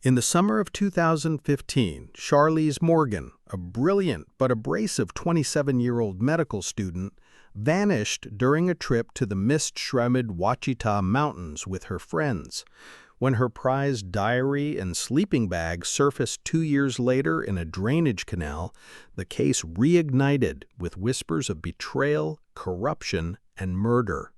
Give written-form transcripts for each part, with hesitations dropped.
In the summer of 2015, Charlize Morgan, a brilliant but abrasive 27-year-old medical student, vanished during a trip to the mist-shrouded Ouachita Mountains with her friends. When her prized diary and sleeping bag surfaced 2 years later in a drainage canal, the case reignited with whispers of betrayal, corruption, and murder.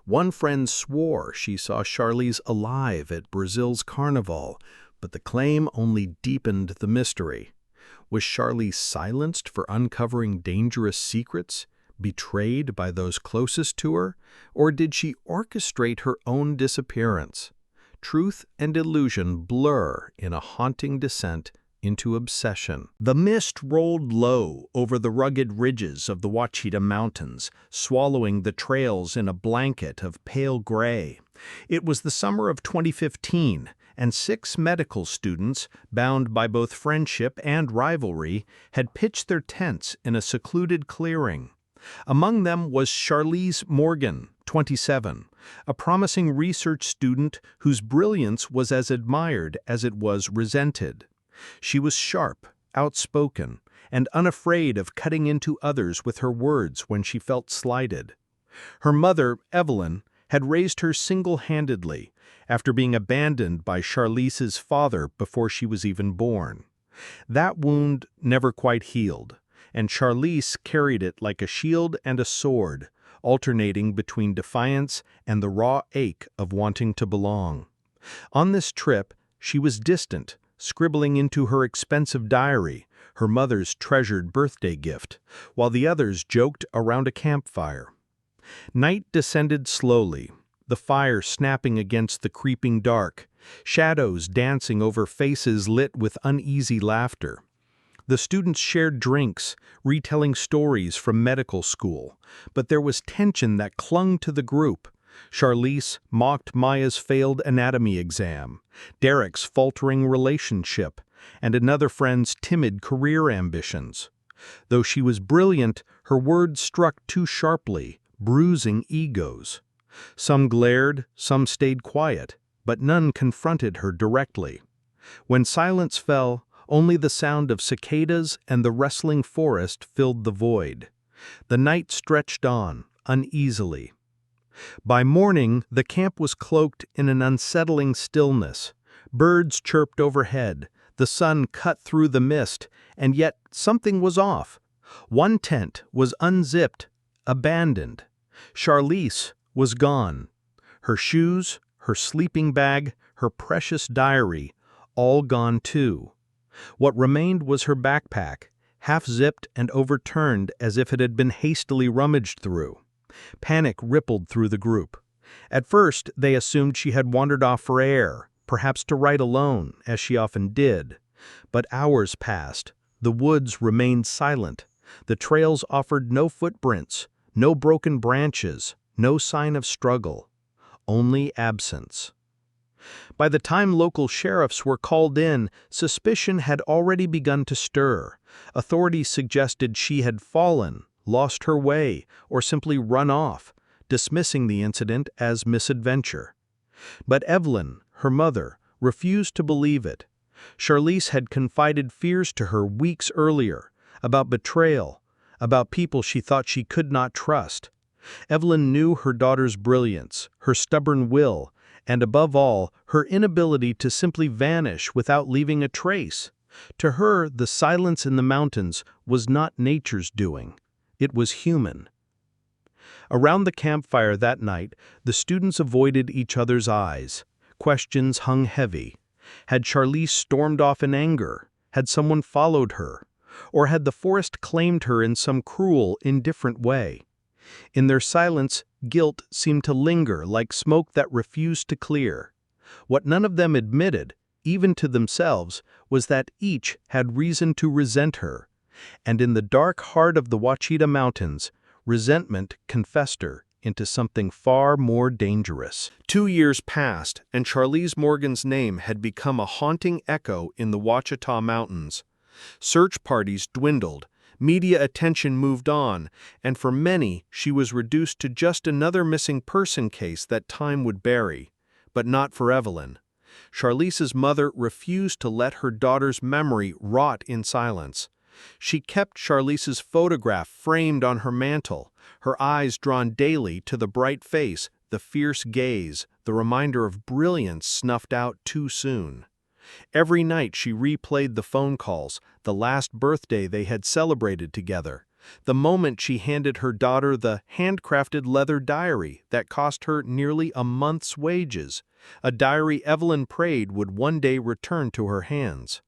One friend swore she saw Charlize alive at Brazil's Carnival, but the claim only deepened the mystery. Was Charlize silenced for uncovering dangerous secrets, betrayed by those closest to her, or did she orchestrate her own disappearance? Truth and illusion blur in a haunting descent into obsession. The mist rolled low over the rugged ridges of the Ouachita Mountains, swallowing the trails in a blanket of pale gray. It was the summer of 2015, and 6 medical students, bound by both friendship and rivalry, had pitched their tents in a secluded clearing. Among them was Charlize Morgan, 27, a promising research student whose brilliance was as admired as it was resented. She was sharp, outspoken, and unafraid of cutting into others with her words when she felt slighted. Her mother, Evelyn, had raised her single-handedly after being abandoned by Charlize's father before she was even born. That wound never quite healed, and Charlize carried it like a shield and a sword, alternating between defiance and the raw ache of wanting to belong. On this trip, she was distant, scribbling into her expensive diary, her mother's treasured birthday gift, while the others joked around a campfire. Night descended slowly, the fire snapping against the creeping dark, shadows dancing over faces lit with uneasy laughter. The students shared drinks, retelling stories from medical school, but there was tension that clung to the group. Charlize mocked Maya's failed anatomy exam, Derek's faltering relationship, and another friend's timid career ambitions. Though she was brilliant, her words struck too sharply, bruising egos. Some glared, some stayed quiet, but none confronted her directly. When silence fell, only the sound of cicadas and the rustling forest filled the void. The night stretched on, uneasily. By morning, the camp was cloaked in an unsettling stillness. Birds chirped overhead, the sun cut through the mist, and yet something was off. One tent was unzipped, abandoned. Charlize was gone. Her shoes, her sleeping bag, her precious diary, all gone too. What remained was her backpack, half-zipped and overturned as if it had been hastily rummaged through. Panic rippled through the group. At first, they assumed she had wandered off for air, perhaps to write alone, as she often did. But hours passed. The woods remained silent. The trails offered no footprints, no broken branches, no sign of struggle, only absence. By the time local sheriffs were called in, suspicion had already begun to stir. Authorities suggested she had fallen, lost her way, or simply run off, dismissing the incident as misadventure. But Evelyn, her mother, refused to believe it. Charlize had confided fears to her weeks earlier about betrayal, about people she thought she could not trust. Evelyn knew her daughter's brilliance, her stubborn will, and above all, her inability to simply vanish without leaving a trace. To her, the silence in the mountains was not nature's doing. It was human. Around the campfire that night, the students avoided each other's eyes. Questions hung heavy. Had Charlize stormed off in anger? Had someone followed her? Or had the forest claimed her in some cruel, indifferent way? In their silence, guilt seemed to linger like smoke that refused to clear. What none of them admitted, even to themselves, was that each had reason to resent her. And in the dark heart of the Ouachita Mountains, resentment confessed her into something far more dangerous. 2 years passed, and Charlize Morgan's name had become a haunting echo in the Ouachita Mountains. Search parties dwindled, media attention moved on, and for many, she was reduced to just another missing person case that time would bury. But not for Evelyn. Charlize's mother refused to let her daughter's memory rot in silence. She kept Charlize's photograph framed on her mantel, her eyes drawn daily to the bright face, the fierce gaze, the reminder of brilliance snuffed out too soon. Every night she replayed the phone calls, the last birthday they had celebrated together, the moment she handed her daughter the handcrafted leather diary that cost her nearly a month's wages, a diary Evelyn prayed would one day return to her hands.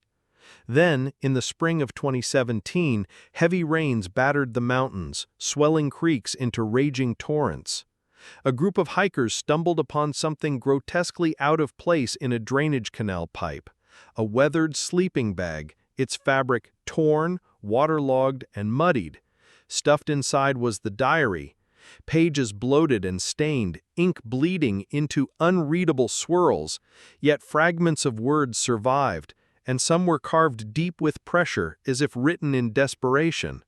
Then, in the spring of 2017, heavy rains battered the mountains, swelling creeks into raging torrents. A group of hikers stumbled upon something grotesquely out of place in a drainage canal pipe, a weathered sleeping bag, its fabric torn, waterlogged, and muddied. Stuffed inside was the diary, pages bloated and stained, ink bleeding into unreadable swirls, yet fragments of words survived, and some were carved deep with pressure as if written in desperation.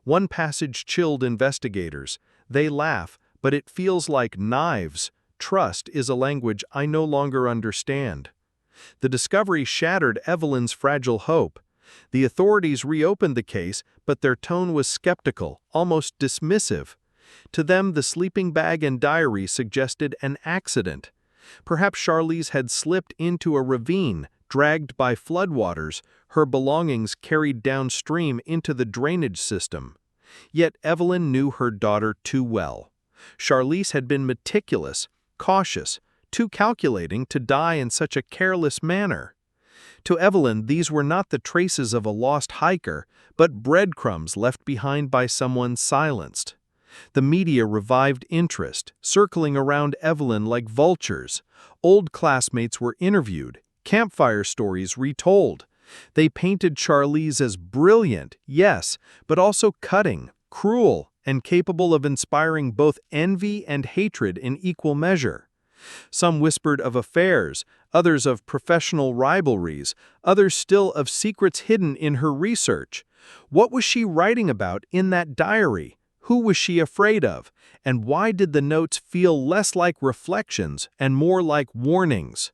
One passage chilled investigators. They laugh, but it feels like knives. Trust is a language I no longer understand. The discovery shattered Evelyn's fragile hope. The authorities reopened the case, but their tone was skeptical, almost dismissive. To them, the sleeping bag and diary suggested an accident. Perhaps Charlize had slipped into a ravine, dragged by floodwaters, her belongings carried downstream into the drainage system. Yet Evelyn knew her daughter too well. Charlize had been meticulous, cautious, too calculating to die in such a careless manner. To Evelyn, these were not the traces of a lost hiker, but breadcrumbs left behind by someone silenced. The media revived interest, circling around Evelyn like vultures. Old classmates were interviewed, campfire stories retold. They painted Charlize as brilliant, yes, but also cutting, cruel, and capable of inspiring both envy and hatred in equal measure. Some whispered of affairs, others of professional rivalries, others still of secrets hidden in her research. What was she writing about in that diary? Who was she afraid of? And why did the notes feel less like reflections and more like warnings?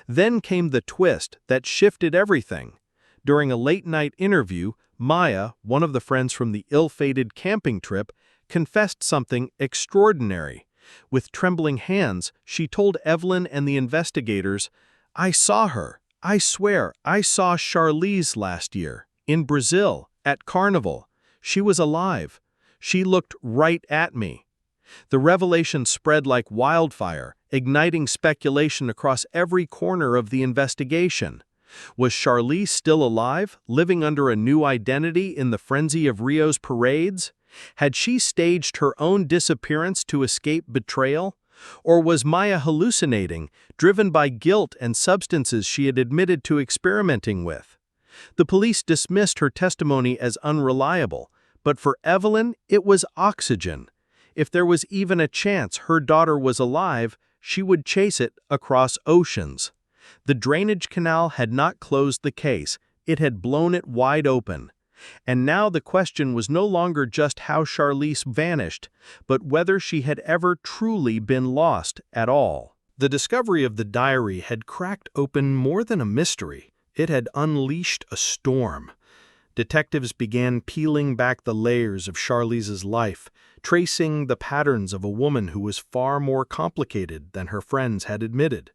Then came the twist that shifted everything. During a late-night interview, Maya, one of the friends from the ill-fated camping trip, confessed something extraordinary. With trembling hands, she told Evelyn and the investigators, "I saw her. I swear, I saw Charlize last year, in Brazil, at Carnival. She was alive. She looked right at me." The revelation spread like wildfire, igniting speculation across every corner of the investigation. Was Charlize still alive, living under a new identity in the frenzy of Rio's parades? Had she staged her own disappearance to escape betrayal? Or was Maya hallucinating, driven by guilt and substances she had admitted to experimenting with? The police dismissed her testimony as unreliable, but for Evelyn, it was oxygen. If there was even a chance her daughter was alive, she would chase it across oceans. The drainage canal had not closed the case, it had blown it wide open. And now the question was no longer just how Charlize vanished, but whether she had ever truly been lost at all. The discovery of the diary had cracked open more than a mystery. It had unleashed a storm. Detectives began peeling back the layers of Charlize's life, tracing the patterns of a woman who was far more complicated than her friends had admitted.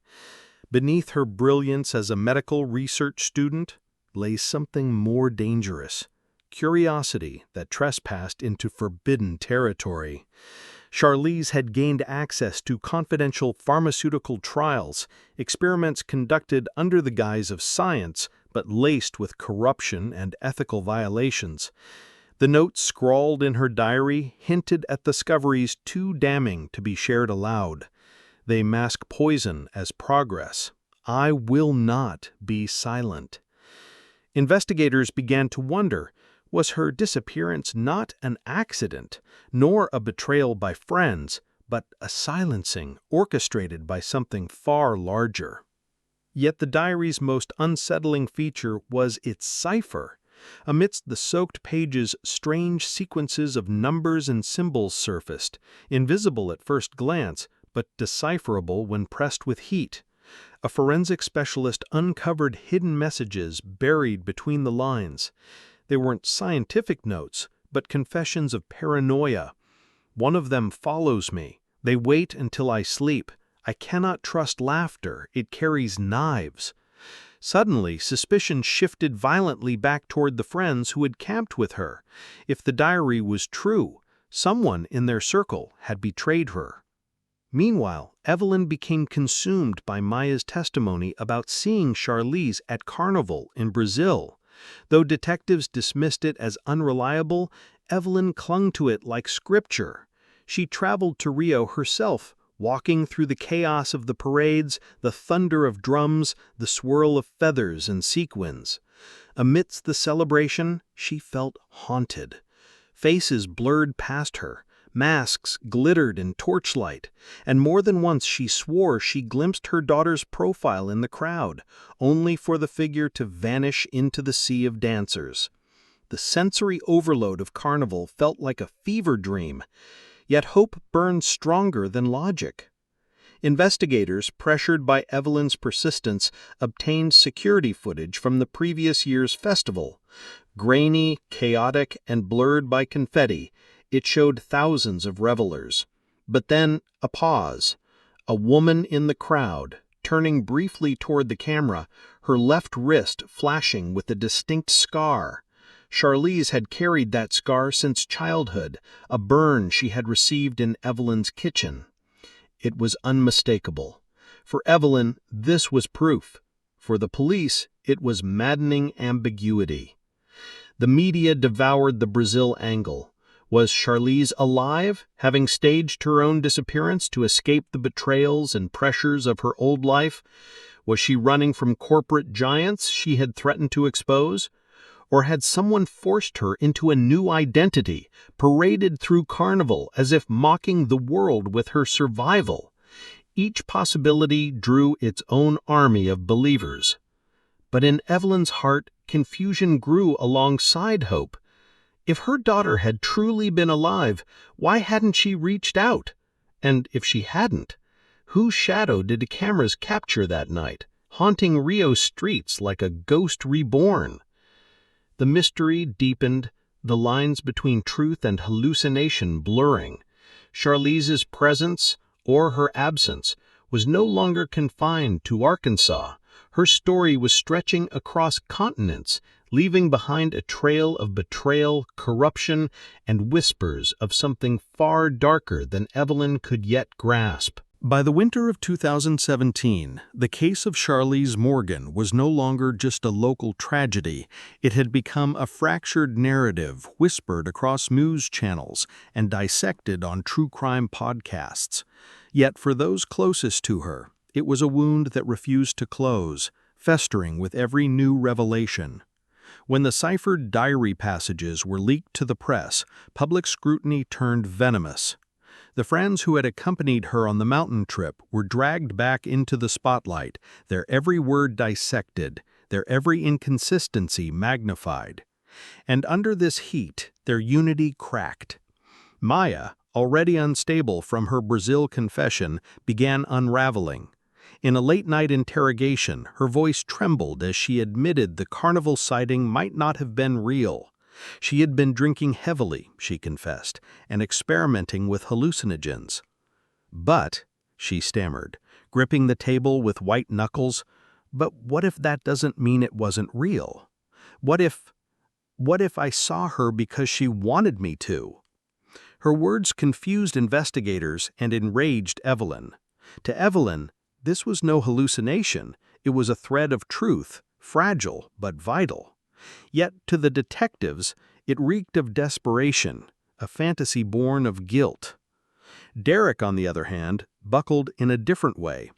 Beneath her brilliance as a medical research student lay something more dangerous. Curiosity that trespassed into forbidden territory. Charlize had gained access to confidential pharmaceutical trials, experiments conducted under the guise of science, but laced with corruption and ethical violations. The notes scrawled in her diary hinted at discoveries too damning to be shared aloud. They mask poison as progress. I will not be silent. Investigators began to wonder, was her disappearance not an accident, nor a betrayal by friends, but a silencing orchestrated by something far larger? Yet the diary's most unsettling feature was its cipher. Amidst the soaked pages, strange sequences of numbers and symbols surfaced, invisible at first glance, but decipherable when pressed with heat. A forensic specialist uncovered hidden messages buried between the lines. They weren't scientific notes, but confessions of paranoia. One of them follows me. They wait until I sleep. I cannot trust laughter. It carries knives. Suddenly, suspicion shifted violently back toward the friends who had camped with her. If the diary was true, someone in their circle had betrayed her. Meanwhile, Evelyn became consumed by Maya's testimony about seeing Charlize at Carnival in Brazil. Though detectives dismissed it as unreliable, Evelyn clung to it like scripture. She traveled to Rio herself, walking through the chaos of the parades, the thunder of drums, the swirl of feathers and sequins. Amidst the celebration, she felt haunted. Faces blurred past her, masks glittered in torchlight, and more than once she swore she glimpsed her daughter's profile in the crowd, only for the figure to vanish into the sea of dancers. The sensory overload of Carnival felt like a fever dream, yet hope burned stronger than logic. Investigators, pressured by Evelyn's persistence, obtained security footage from the previous year's festival. Grainy, chaotic, and blurred by confetti, it showed thousands of revelers. But then, a pause. A woman in the crowd, turning briefly toward the camera, her left wrist flashing with a distinct scar. Charlize had carried that scar since childhood, a burn she had received in Evelyn's kitchen. It was unmistakable. For Evelyn, this was proof. For the police, it was maddening ambiguity. The media devoured the Brazil angle. Was Charlize alive, having staged her own disappearance to escape the betrayals and pressures of her old life? Was she running from corporate giants she had threatened to expose? Or had someone forced her into a new identity, paraded through Carnival as if mocking the world with her survival? Each possibility drew its own army of believers. But in Evelyn's heart, confusion grew alongside hope. If her daughter had truly been alive, why hadn't she reached out? And if she hadn't, whose shadow did the cameras capture that night, haunting Rio streets like a ghost reborn? The mystery deepened, the lines between truth and hallucination blurring. Charlize's presence, or her absence, was no longer confined to Arkansas. Her story was stretching across continents, leaving behind a trail of betrayal, corruption, and whispers of something far darker than Evelyn could yet grasp. By the winter of 2017, the case of Charlize Morgan was no longer just a local tragedy. It had become a fractured narrative whispered across news channels and dissected on true crime podcasts. Yet for those closest to her, it was a wound that refused to close, festering with every new revelation. When the ciphered diary passages were leaked to the press, public scrutiny turned venomous. The friends who had accompanied her on the mountain trip were dragged back into the spotlight, their every word dissected, their every inconsistency magnified. And under this heat, their unity cracked. Maya, already unstable from her Brazil confession, began unraveling. In a late-night interrogation, her voice trembled as she admitted the Carnival sighting might not have been real. She had been drinking heavily, she confessed, and experimenting with hallucinogens. "But," she stammered, gripping the table with white knuckles, "but what if that doesn't mean it wasn't real? What if I saw her because she wanted me to?" Her words confused investigators and enraged Evelyn. To Evelyn, this was no hallucination, it was a thread of truth, fragile but vital. Yet to the detectives, it reeked of desperation, a fantasy born of guilt. Derek, on the other hand, buckled in a different way.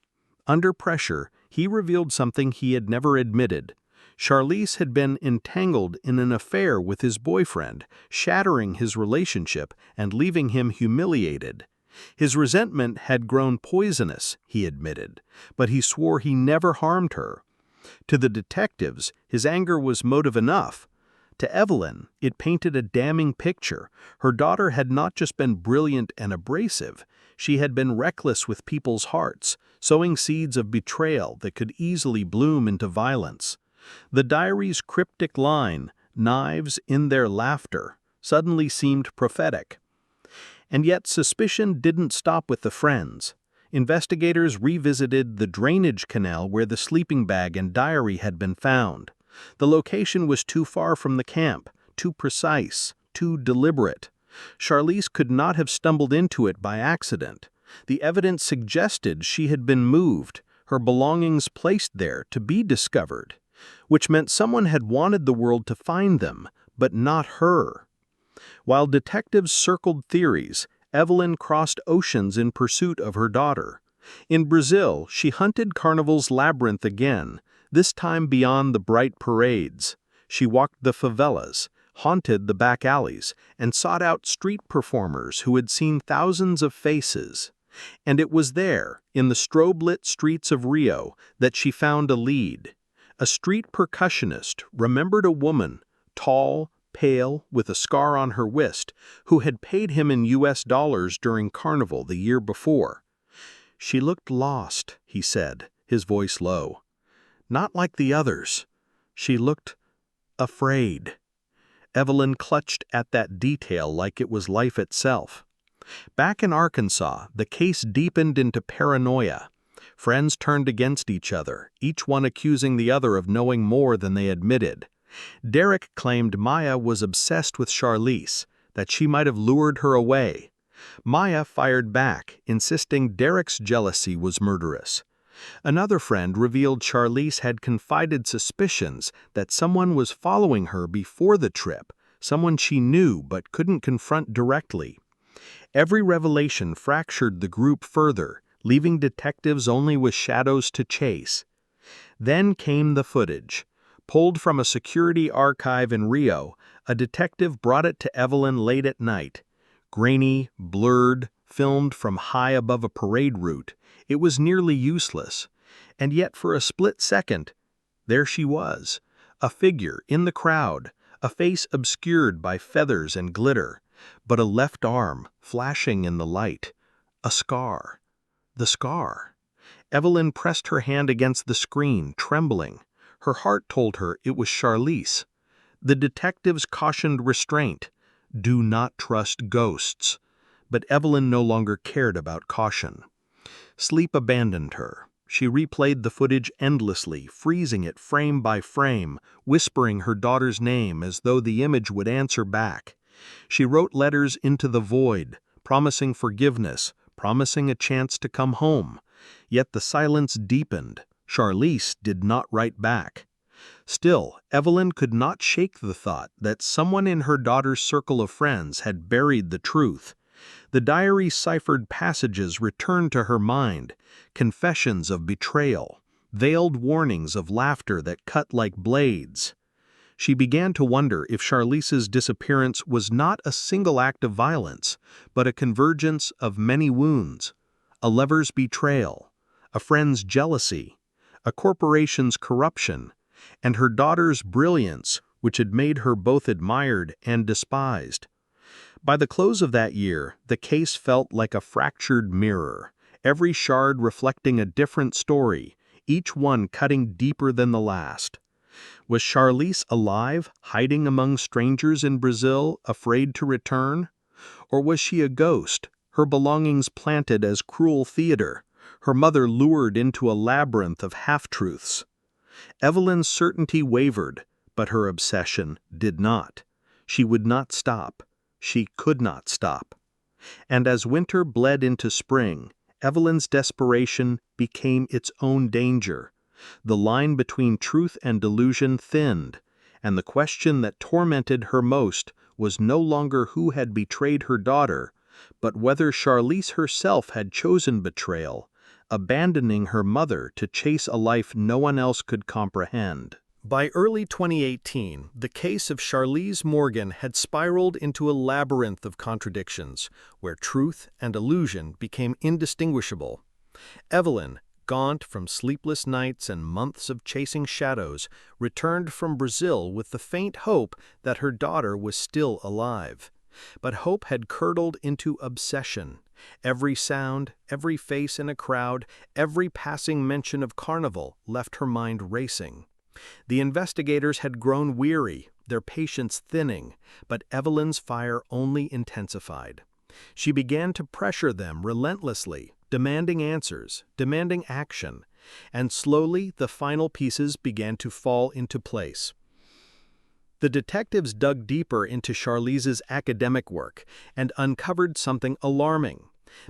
Under pressure, he revealed something he had never admitted. Charlize had been entangled in an affair with his boyfriend, shattering his relationship and leaving him humiliated. His resentment had grown poisonous, he admitted, but he swore he never harmed her. To the detectives, his anger was motive enough. To Evelyn, it painted a damning picture. Her daughter had not just been brilliant and abrasive, She had been reckless with people's hearts, sowing seeds of betrayal that could easily bloom into violence. The diary's cryptic line, "Knives in their laughter," suddenly seemed prophetic. And yet suspicion didn't stop with the friends. Investigators revisited the drainage canal where the sleeping bag and diary had been found. The location was too far from the camp, too precise, too deliberate. Charlize could not have stumbled into it by accident. The evidence suggested she had been moved, her belongings placed there to be discovered, which meant someone had wanted the world to find them, but not her. While detectives circled theories, Evelyn crossed oceans in pursuit of her daughter. In Brazil, she hunted Carnival's labyrinth again, this time beyond the bright parades. She walked the favelas, haunted the back alleys, and sought out street performers who had seen thousands of faces. And it was there, in the strobe-lit streets of Rio, that she found a lead. A street percussionist remembered a woman, tall, pale, with a scar on her wrist, who had paid him in US dollars during Carnival the year before. "She looked lost," he said, his voice low. "Not like the others. She looked afraid." Evelyn clutched at that detail like it was life itself. Back in Arkansas, the case deepened into paranoia. Friends turned against each other, each one accusing the other of knowing more than they admitted. Derek claimed Maya was obsessed with Charlize, that she might have lured her away. Maya fired back, insisting Derek's jealousy was murderous. Another friend revealed Charlize had confided suspicions that someone was following her before the trip, someone she knew but couldn't confront directly. Every revelation fractured the group further, leaving detectives only with shadows to chase. Then came the footage. Pulled from a security archive in Rio, a detective brought it to Evelyn late at night. Grainy, blurred, filmed from high above a parade route, it was nearly useless. And yet for a split second, there she was, a figure in the crowd, a face obscured by feathers and glitter, but a left arm flashing in the light. A scar. The scar. Evelyn pressed her hand against the screen, trembling. Her heart told her it was Charlize. The detectives cautioned restraint. Do not trust ghosts. But Evelyn no longer cared about caution. Sleep abandoned her. She replayed the footage endlessly, freezing it frame by frame, whispering her daughter's name as though the image would answer back. She wrote letters into the void, promising forgiveness, promising a chance to come home. Yet the silence deepened. Charlize did not write back. Still, Evelyn could not shake the thought that someone in her daughter's circle of friends had buried the truth. The diary's ciphered passages returned to her mind, confessions of betrayal, veiled warnings of laughter that cut like blades. She began to wonder if Charlize's disappearance was not a single act of violence, but a convergence of many wounds. A lover's betrayal, a friend's jealousy, a corporation's corruption, and her daughter's brilliance, which had made her both admired and despised. By the close of that year, the case felt like a fractured mirror, every shard reflecting a different story, each one cutting deeper than the last. Was Charlize alive, hiding among strangers in Brazil, afraid to return? Or was she a ghost, her belongings planted as cruel theater, her mother lured into a labyrinth of half-truths? Evelyn's certainty wavered, but her obsession did not. She would not stop. She could not stop. And as winter bled into spring, Evelyn's desperation became its own danger. The line between truth and delusion thinned, and the question that tormented her most was no longer who had betrayed her daughter, but whether Charlize herself had chosen betrayal, abandoning her mother to chase a life no one else could comprehend. By early 2018, the case of Charlize Morgan had spiraled into a labyrinth of contradictions, where truth and illusion became indistinguishable. Evelyn, gaunt from sleepless nights and months of chasing shadows, returned from Brazil with the faint hope that her daughter was still alive. But hope had curdled into obsession. Every sound, every face in a crowd, every passing mention of carnival left her mind racing. The investigators had grown weary, their patience thinning, but Evelyn's fire only intensified. She began to pressure them relentlessly, demanding answers, demanding action, and slowly the final pieces began to fall into place. The detectives dug deeper into Charlize's academic work and uncovered something alarming.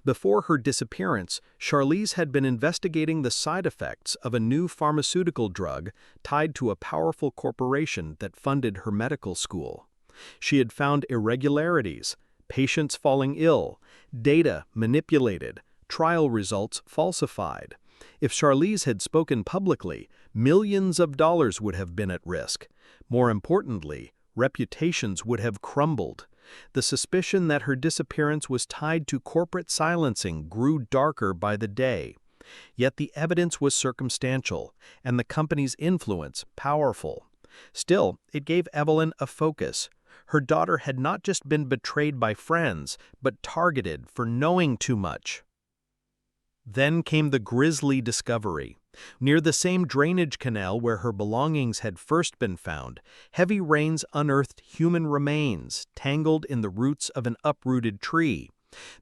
Before her disappearance, Charlize had been investigating the side effects of a new pharmaceutical drug tied to a powerful corporation that funded her medical school. She had found irregularities, patients falling ill, data manipulated, trial results falsified. If Charlize had spoken publicly, millions of dollars would have been at risk. More importantly, reputations would have crumbled. The suspicion that her disappearance was tied to corporate silencing grew darker by the day. Yet the evidence was circumstantial, and the company's influence powerful. Still, it gave Evelyn a focus. Her daughter had not just been betrayed by friends, but targeted for knowing too much. Then came the grisly discovery. Near the same drainage canal where her belongings had first been found, heavy rains unearthed human remains tangled in the roots of an uprooted tree.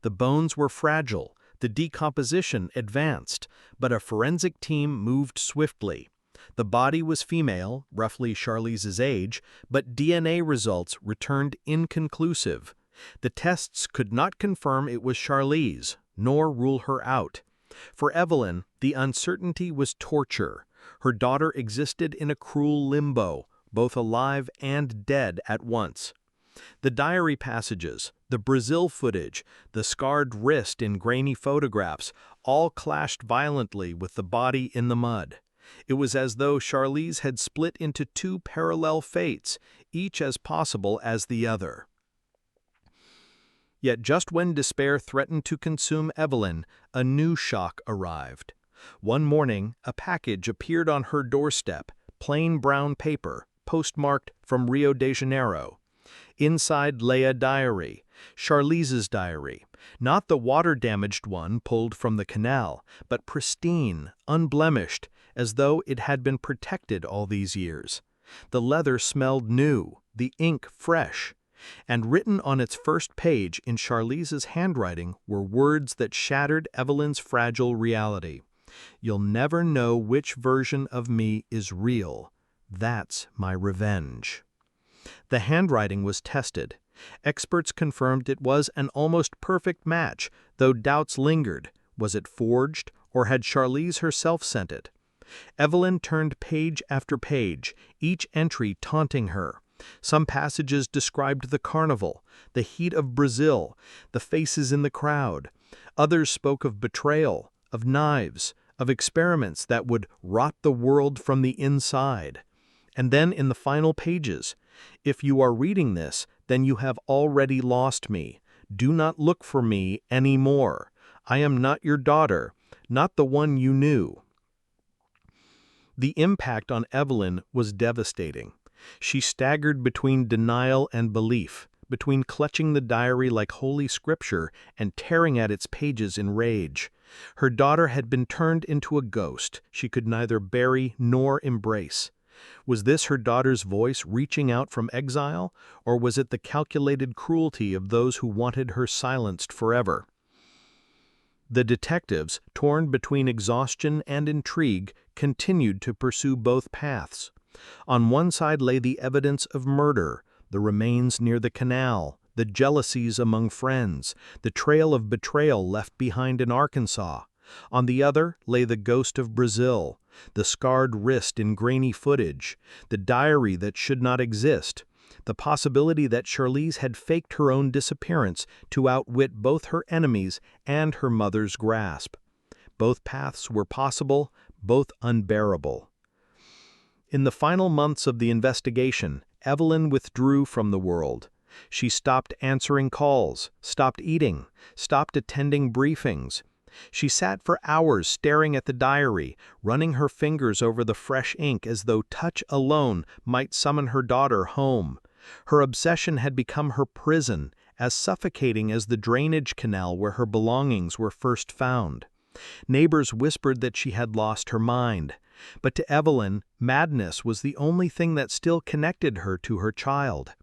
The bones were fragile, the decomposition advanced, but a forensic team moved swiftly. The body was female, roughly Charlize's age, but DNA results returned inconclusive. The tests could not confirm it was Charlize, nor rule her out. For Evelyn, the uncertainty was torture. Her daughter existed in a cruel limbo, both alive and dead at once. The diary passages, the Brazil footage, the scarred wrist in grainy photographs, all clashed violently with the body in the mud. It was as though Charlize had split into two parallel fates, each as possible as the other. Yet just when despair threatened to consume Evelyn, a new shock arrived. One morning, a package appeared on her doorstep, plain brown paper, postmarked from Rio de Janeiro. Inside lay a diary, Charlize's diary, not the water-damaged one pulled from the canal, but pristine, unblemished, as though it had been protected all these years. The leather smelled new, the ink fresh. And written on its first page in Charlize's handwriting were words that shattered Evelyn's fragile reality. "You'll never know which version of me is real. That's my revenge." The handwriting was tested. Experts confirmed it was an almost perfect match, though doubts lingered. Was it forged, or had Charlize herself sent it? Evelyn turned page after page, each entry taunting her. Some passages described the carnival, the heat of Brazil, the faces in the crowd. Others spoke of betrayal, of knives, of experiments that would rot the world from the inside. And then in the final pages, "If you are reading this, then you have already lost me. Do not look for me any more. I am not your daughter, not the one you knew." The impact on Evelyn was devastating. She staggered between denial and belief, between clutching the diary like holy scripture and tearing at its pages in rage. Her daughter had been turned into a ghost she could neither bury nor embrace. Was this her daughter's voice reaching out from exile, or was it the calculated cruelty of those who wanted her silenced forever? The detectives, torn between exhaustion and intrigue, continued to pursue both paths. On one side lay the evidence of murder, the remains near the canal, the jealousies among friends, the trail of betrayal left behind in Arkansas. On the other lay the ghost of Brazil, the scarred wrist in grainy footage, the diary that should not exist, the possibility that Charlize had faked her own disappearance to outwit both her enemies and her mother's grasp. Both paths were possible, both unbearable. In the final months of the investigation, Evelyn withdrew from the world. She stopped answering calls, stopped eating, stopped attending briefings. She sat for hours staring at the diary, running her fingers over the fresh ink as though touch alone might summon her daughter home. Her obsession had become her prison, as suffocating as the drainage canal where her belongings were first found. Neighbors whispered that she had lost her mind, but to Evelyn, madness was the only thing that still connected her to her child.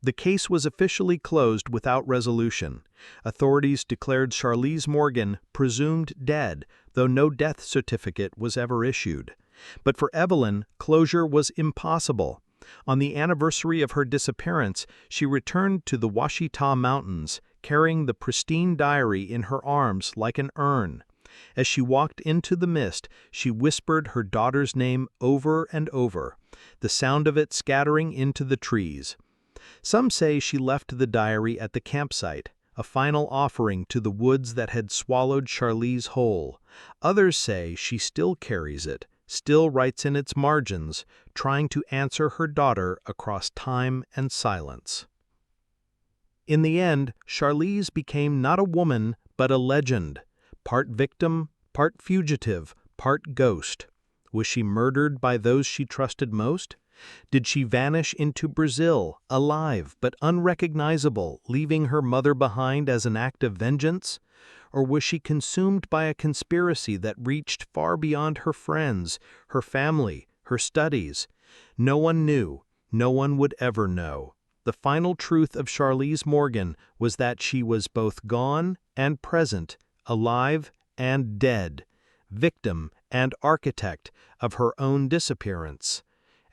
The case was officially closed without resolution. Authorities declared Charlize Morgan presumed dead, though no death certificate was ever issued. But for Evelyn, closure was impossible. On the anniversary of her disappearance, she returned to the Ouachita Mountains, carrying the pristine diary in her arms like an urn. As she walked into the mist, she whispered her daughter's name over and over, the sound of it scattering into the trees. Some say she left the diary at the campsite, a final offering to the woods that had swallowed Charlize whole. Others say she still carries it, still writes in its margins, trying to answer her daughter across time and silence. In the end, Charlize became not a woman, but a legend. Part victim, part fugitive, part ghost. Was she murdered by those she trusted most? Did she vanish into Brazil, alive but unrecognizable, leaving her mother behind as an act of vengeance? Or was she consumed by a conspiracy that reached far beyond her friends, her family, her studies? No one knew, no one would ever know. The final truth of Charlize Morgan was that she was both gone and present, alive and dead, victim and architect of her own disappearance.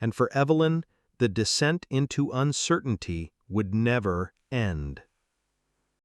And for Evelyn, the descent into uncertainty would never end.